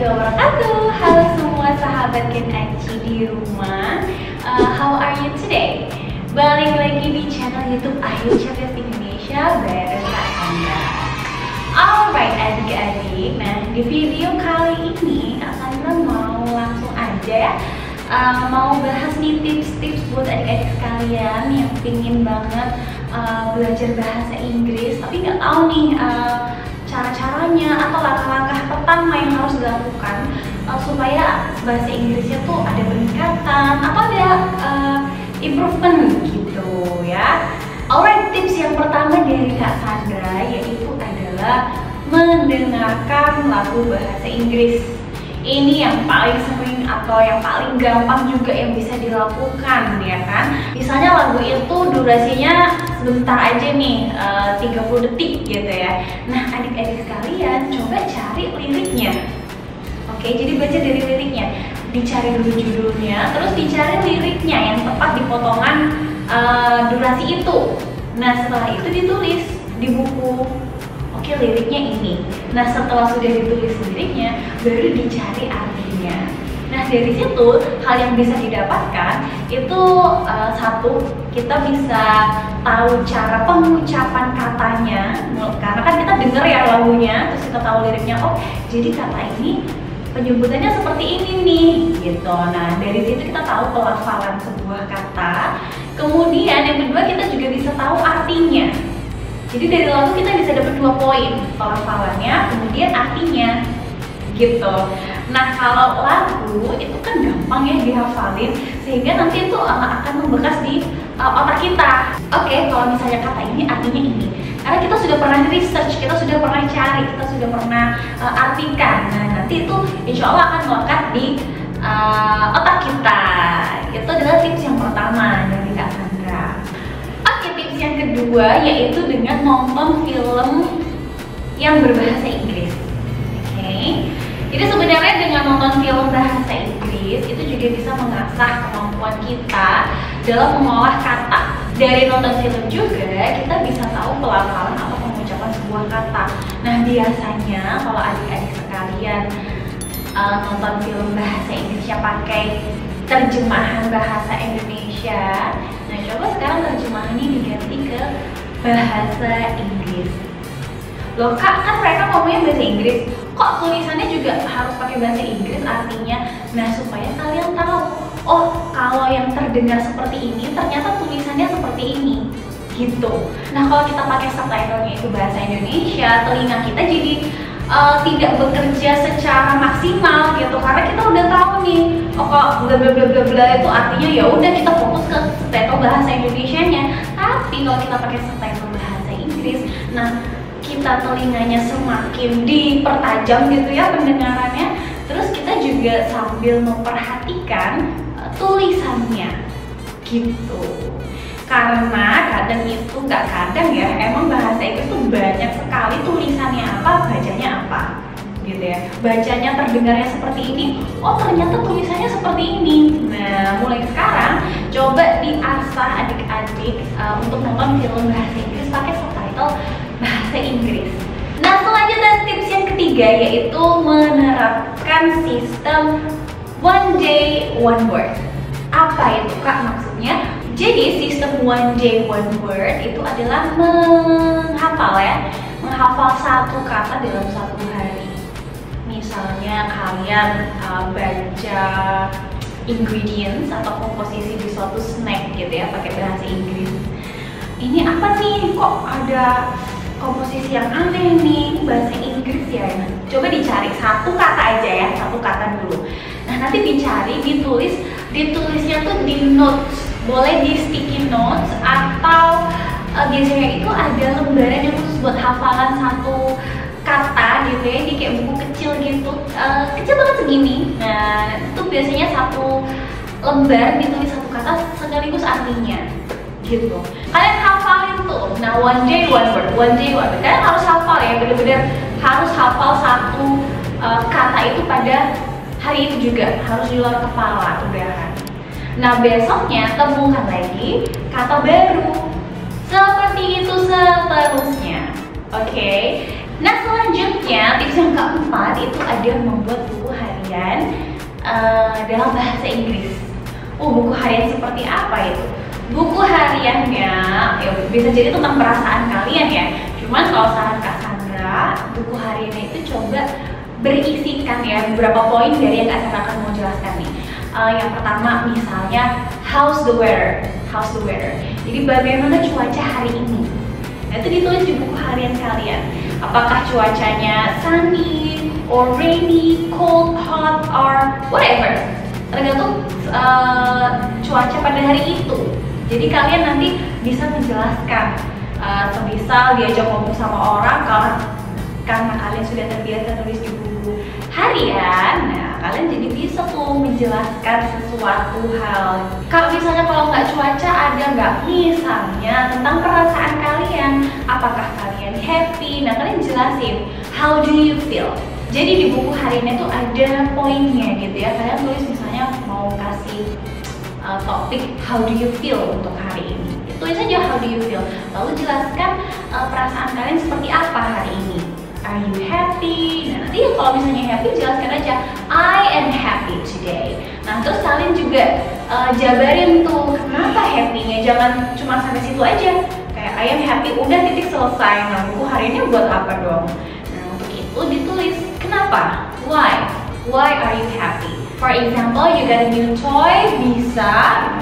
wabarakatuh. Halo semua sahabat Ken Aci di rumah. How are you today? Balik lagi di channel YouTube Ayu Cerdas Indonesia bareng Kak Sandra. Alright adik-adik, nah di video kali ini Kak Sandra mau langsung aja ya, mau bahas nih tips-tips buat adik-adik sekalian yang pingin banget belajar bahasa Inggris tapi nggak tahu nih cara-caranya atau langkah-langkah pertama yang harus dilakukan supaya bahasa Inggrisnya tuh ada peningkatan atau ada improvement gitu ya. Alright, tips yang pertama dari Kak Sandra yaitu adalah mendengarkan lagu bahasa Inggris. Ini yang paling sering atau yang paling gampang juga yang bisa dilakukan ya kan. Misalnya lagu itu durasinya sebentar aja nih, 30 detik gitu ya. Nah adik-adik sekalian coba cari liriknya. Oke, jadi baca dari liriknya, dicari dulu judulnya, terus dicari liriknya yang tepat di potongan durasi itu. Nah setelah itu ditulis di buku. Oke, liriknya ini. Nah setelah sudah ditulis liriknya, baru dicari artinya. Nah dari situ hal yang bisa didapatkan itu satu, kita bisa tahu cara pengucapan katanya, karena kan kita denger ya lagunya, terus kita tahu liriknya. Oh jadi kata ini penyebutannya seperti ini nih gitu. Nah dari situ kita tahu pelafalan sebuah kata. Kemudian yang kedua, kita juga bisa tahu artinya. Jadi dari lagu kita bisa dapat 2 poin, pelafalannya, kemudian artinya gitu. Nah kalau lagu itu kan gampang ya dihafalin, sehingga nanti itu akan membekas di otak kita. Oke, kalau misalnya kata ini artinya ini, karena kita sudah pernah research, kita sudah pernah cari, kita sudah pernah artikan. Nah nanti itu insya Allah akan melekat di otak kita. Itu adalah tips yang pertama dari Kak Sandra. Oke, tips yang kedua yaitu dengan nonton film yang berbahasa Inggris. Oke, jadi sebenarnya dengan nonton film bahasa Inggris itu juga bisa mengasah kemampuan kita dalam mengolah kata. Dari nonton film juga kita bisa tahu pelafalan atau pengucapan sebuah kata. Nah biasanya kalau adik-adik sekalian nonton film bahasa Inggrisnya pakai terjemahan bahasa Indonesia, nah coba sekarang terjemahannya diganti ke bahasa Inggris. Loh kak, kan mereka ngomongnya bahasa Inggris, kok tulisannya juga harus pakai bahasa Inggris artinya? Nah supaya kalian tahu, oh kalau yang terdengar seperti ini ternyata tulisannya seperti ini gitu. Nah kalau kita pakai subtitlenya itu bahasa Indonesia, telinga kita jadi tidak bekerja secara maksimal gitu, karena kita udah tahu nih, oh kok bla bla bla bla bla itu artinya, ya udah kita fokus ke subtitle bahasa Indonesianya. Tapi kalau kita pakai subtitle bahasa Inggris, nah kita telinganya semakin dipertajam gitu ya pendengarannya, terus kita juga sambil memperhatikan tulisannya gitu. Karena kadang itu nggak kadang ya, emang bahasa Inggris tuh banyak sekali tulisannya apa, bacanya apa gitu ya. Bacanya terdengarnya seperti ini, oh ternyata tulisannya seperti ini. Nah mulai sekarang coba diasah adik-adik untuk nonton film bahasa Inggris pakai subtitle bahasa Inggris. Nah selanjutnya tips yang ketiga yaitu menerapkan sistem one day one word. Apa itu kak maksudnya? Jadi sistem one day one word itu adalah menghafal ya, menghafal satu kata dalam satu hari. Misalnya kalian baca ingredients atau komposisi di suatu snack gitu ya pakai bahasa Inggris. Ini apa nih? Kok ada komposisi yang aneh nih? Ini bahasa Inggris ya? Nah, coba dicari satu kata aja ya, satu kata dulu. Nah nanti dicari, ditulisnya tuh di notes. Boleh di sticky notes atau biasanya itu ada lembaran yang khusus buat hafalan satu kata gitu ya, di kayak buku kecil gitu, kecil banget segini. Nah itu biasanya satu lembar ditulis satu kata sekaligus artinya gitu. Kalian hafalin tuh. Nah one day one word, one day one word. Kalian harus hafal ya, bener-bener harus hafal satu kata itu pada hari itu juga, harus di luar kepala udahan. Nah besoknya temukan lagi kata baru, seperti itu seterusnya. Oke. Nah selanjutnya tips yang keempat itu ada membuat buku kalian dalam bahasa Inggris. Buku harian seperti apa itu? Buku hariannya ya bisa jadi tentang perasaan kalian ya. Cuman kalau saran Kak Sandra, buku hariannya itu coba berisikan ya beberapa poin dari yang Kak Sandra akan mau jelaskan nih. Yang pertama misalnya how's the weather? Jadi bagaimana cuaca hari ini? Nah itu ditulis di buku harian kalian. Apakah cuacanya sunny, or rainy, cold, hot, or whatever. Tergantung cuaca pada hari itu. Jadi kalian nanti bisa menjelaskan, semisal diajak ngomong sama orang karena kalian sudah terbiasa nulis di buku harian. Nah kalian jadi bisa tuh menjelaskan sesuatu hal. Kalau misalnya kalau nggak cuaca ada nggak misalnya tentang perasaan kalian, apakah kalian happy? Nah kalian jelasin how do you feel. Jadi di buku hariannya tuh ada poinnya gitu ya. Kalian tulis misalnya mau kasih topik how do you feel untuk hari ini. Tulis aja how do you feel. Lalu jelaskan perasaan kalian seperti apa hari ini. Are you happy? Nah nanti kalau misalnya happy jelaskan aja I am happy today. Nah terus kalian juga jabarin tuh kenapa happy-nya. Jangan cuma sampai situ aja. Kayak I am happy udah titik selesai. Nah buku hari ini buat apa dong? Nah untuk itu ditulis kenapa? Why are you happy? For example, you got a new toy, bisa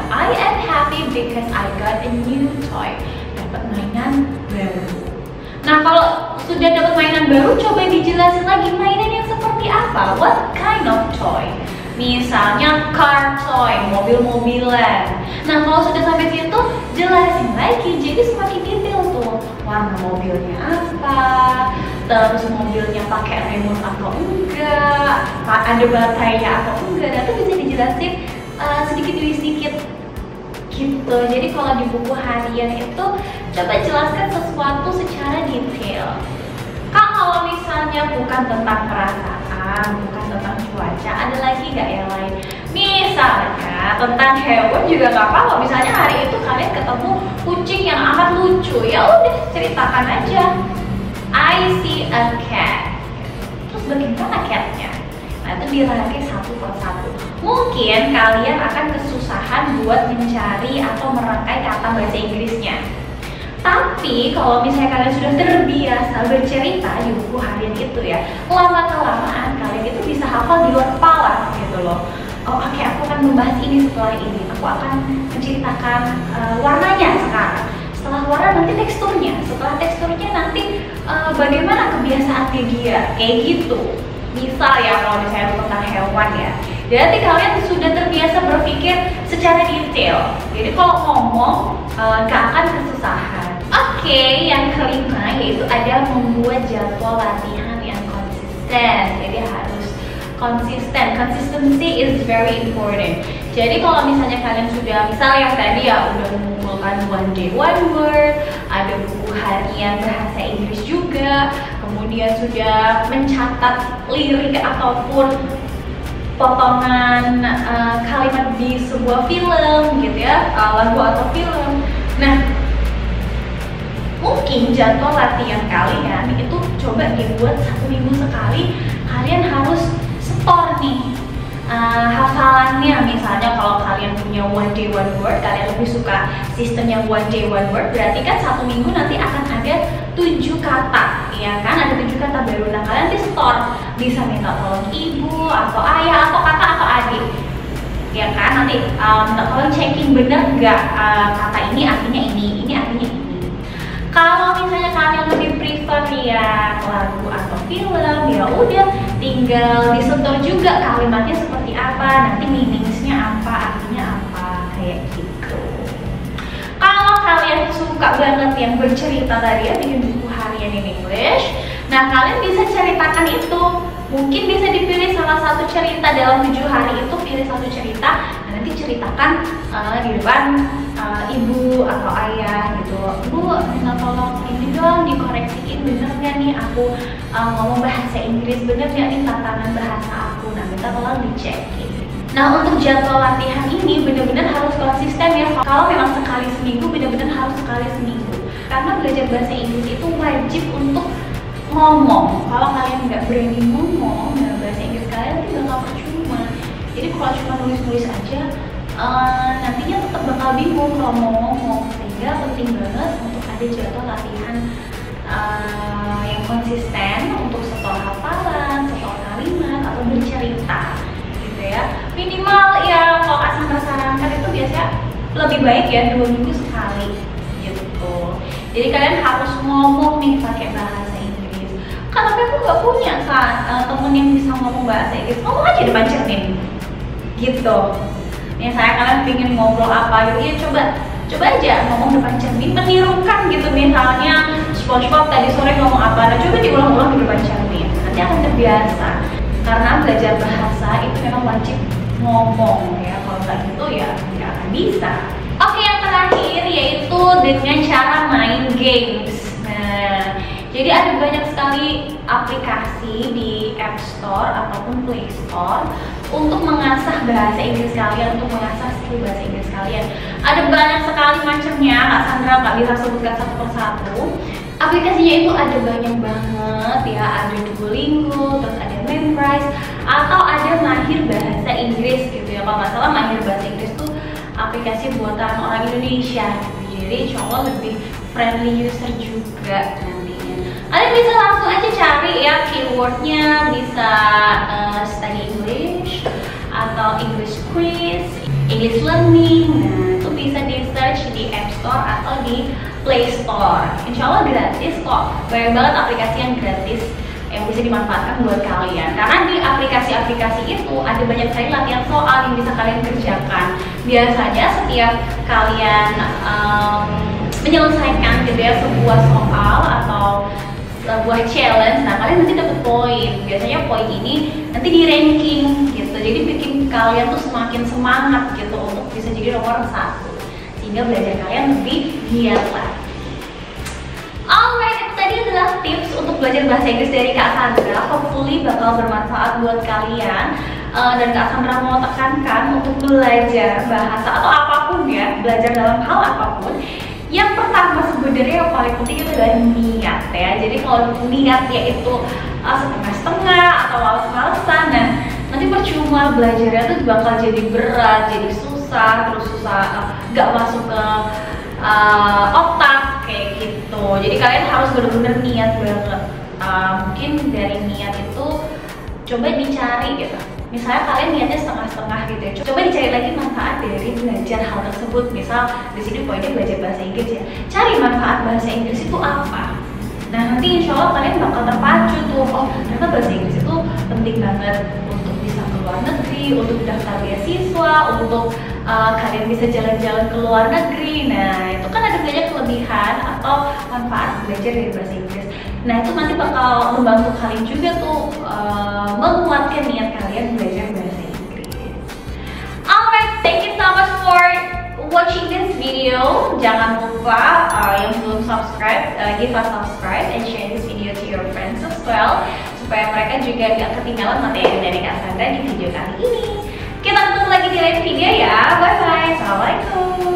I am happy because I got a new toy. Dapat mainan baru. Nah kalau sudah dapat mainan baru, coba dijelasin lagi mainan yang seperti apa. What kind of toy? Misalnya car toy, mobil-mobilan. Nah kalau sudah sampai situ, jelasin lagi. Jadi semakin detail tuh. Warna mobilnya apa? Terus mobilnya pakai remote atau enggak, ada baterainya atau enggak, nah itu bisa dijelasin sedikit demi sedikit gitu. Jadi kalau di buku harian itu coba jelaskan sesuatu secara detail. Kalau misalnya bukan tentang perasaan, bukan tentang cuaca, ada lagi nggak yang lain? Misalnya tentang hewan juga nggak apa-apa. Misalnya hari itu kalian ketemu kucing yang amat lucu, ya udah ceritakan aja. I see a cat. Terus bagaimana catnya? Nah itu dirangkai satu persatu. Mungkin kalian akan kesusahan buat mencari atau merangkai kata bahasa Inggrisnya. Tapi kalau misalnya kalian sudah terbiasa bercerita di buku harian itu ya, lama-kelamaan kalian itu bisa hafal di luar kepala gitu loh. Oke, aku akan membahas ini setelah ini. Aku akan menceritakan warnanya sekarang. Setelah warna nanti teksturnya, setelah teksturnya nanti bagaimana kebiasaannya dia, kayak gitu. Misal ya kalau misalnya tentang hewan ya, jadi kalian sudah terbiasa berpikir secara detail. Jadi kalau ngomong gak akan kesusahan. Oke, yang kelima yaitu ada membuat jadwal latihan yang konsisten. Jadi harus konsisten. Consistency is very important. Jadi kalau misalnya kalian sudah, misal yang tadi ya udah mengumpulkan one day one word, ada buku harian bahasa Inggris juga, kemudian sudah mencatat lirik ataupun potongan kalimat di sebuah film gitu ya, lagu atau film. Nah, mungkin jadwal latihan kalian itu coba dibuat 1 minggu sekali. Kalian harus store nih hafalannya. Misalnya kalau kalian punya one day one word, kalian lebih suka sistem yang one day one word, berarti kan 1 minggu nanti akan ada 7 kata, ya kan? Ada 7 kata baru. Nah kalian di store, bisa minta tolong ibu atau ayah atau kakak atau adik, ya kan? Nanti minta tolong checking bener nggak kata ini artinya ini artinya ini. Kalau misalnya kalian lebih prefer ya lagu atau film, ya udah tinggal disetor juga kalimatnya seperti apa, nanti meaningsnya apa, artinya apa, kayak gitu. Kalau kalian suka banget yang bercerita tadi ya, bikin buku harian in English, nah kalian bisa ceritakan itu. Mungkin bisa dipilih salah satu cerita dalam 7 hari itu, pilih satu cerita, nah nanti ceritakan di depan ibu atau ayah gitu. Bu, minta tolong ini dong dikoreksiin, bener nggak nih aku ngomong bahasa Inggris, bener nggak nih tatanan bahasa aku, nah minta tolong dicekin. Nah untuk jadwal latihan ini bener-bener harus konsisten ya. Kalau memang sekali seminggu, bener-bener harus sekali seminggu. Karena belajar bahasa Inggris itu wajib untuk ngomong. Kalau kalian nggak berani ngomong, nah bahasa Inggris kalian itu bakal percuma. Jadi kalau cuma nulis-nulis aja, nantinya tetap bakal bingung kalau mau ngomong. Sehingga penting banget untuk ada jadwal latihan yang konsisten untuk setor hafalan, setor kalimat, atau bercerita gitu ya. Minimal ya kalau Kak Sandra sarankan itu biasanya lebih baik ya 2 minggu sekali gitu. Jadi kalian harus ngomong nih pakai bahasa Inggris. Kan tapi aku nggak punya kan temen yang bisa ngomong bahasa Inggris. Ngomong aja depan cermin gitu. Misalnya kalian pengen ngobrol apa gitu, ya coba aja ngomong depan cermin, menirukan gitu. Misalnya SpongeBob tadi sore ngomong apa, nah coba diulang-ulang di depan cermin. Nanti akan terbiasa. Karena belajar bahasa itu memang wajib ngomong ya. Kalau nggak gitu ya tidak akan bisa. Oke, yang terakhir yaitu dengan cara main games. Nah, jadi ada banyak sekali aplikasi di App Store ataupun Play Store untuk mengasah bahasa Inggris kalian, untuk mengasah skill bahasa Inggris kalian. Ada banyak sekali macamnya, Kak Sandra nggak bisa sebutkan satu persatu. Aplikasinya itu ada banyak banget ya, ada Duolingo, terus ada Memrise, atau ada Mahir Bahasa Inggris gitu ya. Kalau nggak salah Mahir Bahasa Inggris tuh aplikasi buatan orang Indonesia gitu. Jadi insya Allah lebih friendly user juga nantinya. Kalian bisa langsung aja cari ya keywordnya, bisa study English atau English quiz, English learning. Nah itu bisa di search di App Store atau di Play Store. Insya Allah gratis kok, banyak banget aplikasi yang gratis yang bisa dimanfaatkan buat kalian. Karena di aplikasi-aplikasi itu ada banyak sekali latihan soal yang bisa kalian kerjakan. Biasanya setiap kalian menyelesaikan gitu ya sebuah soal atau sebuah challenge, nah kalian nanti dapat poin. Biasanya poin ini nanti di ranking gitu. Jadi bikin kalian tuh semakin semangat gitu untuk bisa jadi nomor 1. Sehingga belajar kalian lebih giat lagi. Alright, itu tadi adalah tips untuk belajar bahasa Inggris dari Kak Sandra. Hopefully bakal bermanfaat buat kalian. Dan Kak Sandra mau tekankan untuk belajar bahasa atau apapun ya, belajar dalam hal apapun. Yang pertama sebenarnya yang paling penting itu adalah niat ya. Jadi kalau niatnya itu setengah-setengah atau males-malesan, nah nanti percuma belajarnya tuh bakal jadi berat, jadi susah, terus susah gak masuk ke otak kayak gitu. Jadi kalian harus benar-benar niat banget. Mungkin dari niat itu coba dicari gitu. Misalnya kalian niatnya setengah-setengah gitu ya. Coba dicari lagi manfaat dari belajar hal tersebut. Misal di sini poinnya belajar bahasa Inggris ya. Cari manfaat bahasa Inggris itu apa. Nah nanti insya Allah kalian bakal terpacu tuh. Oh ternyata bahasa Inggris itu penting banget untuk bisa ke luar negeri, untuk daftar beasiswa, untuk kalian bisa jalan-jalan ke luar negeri. Nah itu kan ada banyak kelebihan atau manfaat belajar dari bahasa Inggris. Nah itu nanti bakal membantu kalian juga tuh menguatkan niat kalian belajar bahasa Inggris. Alright, thank you so much for watching this video. Jangan lupa yang belum subscribe, give us subscribe and share this video to your friends as well, supaya mereka juga gak ketinggalan materi dari Kak Sandra di video kali ini. Kita ketemu lagi di lain video ya. Bye bye. Assalamualaikum.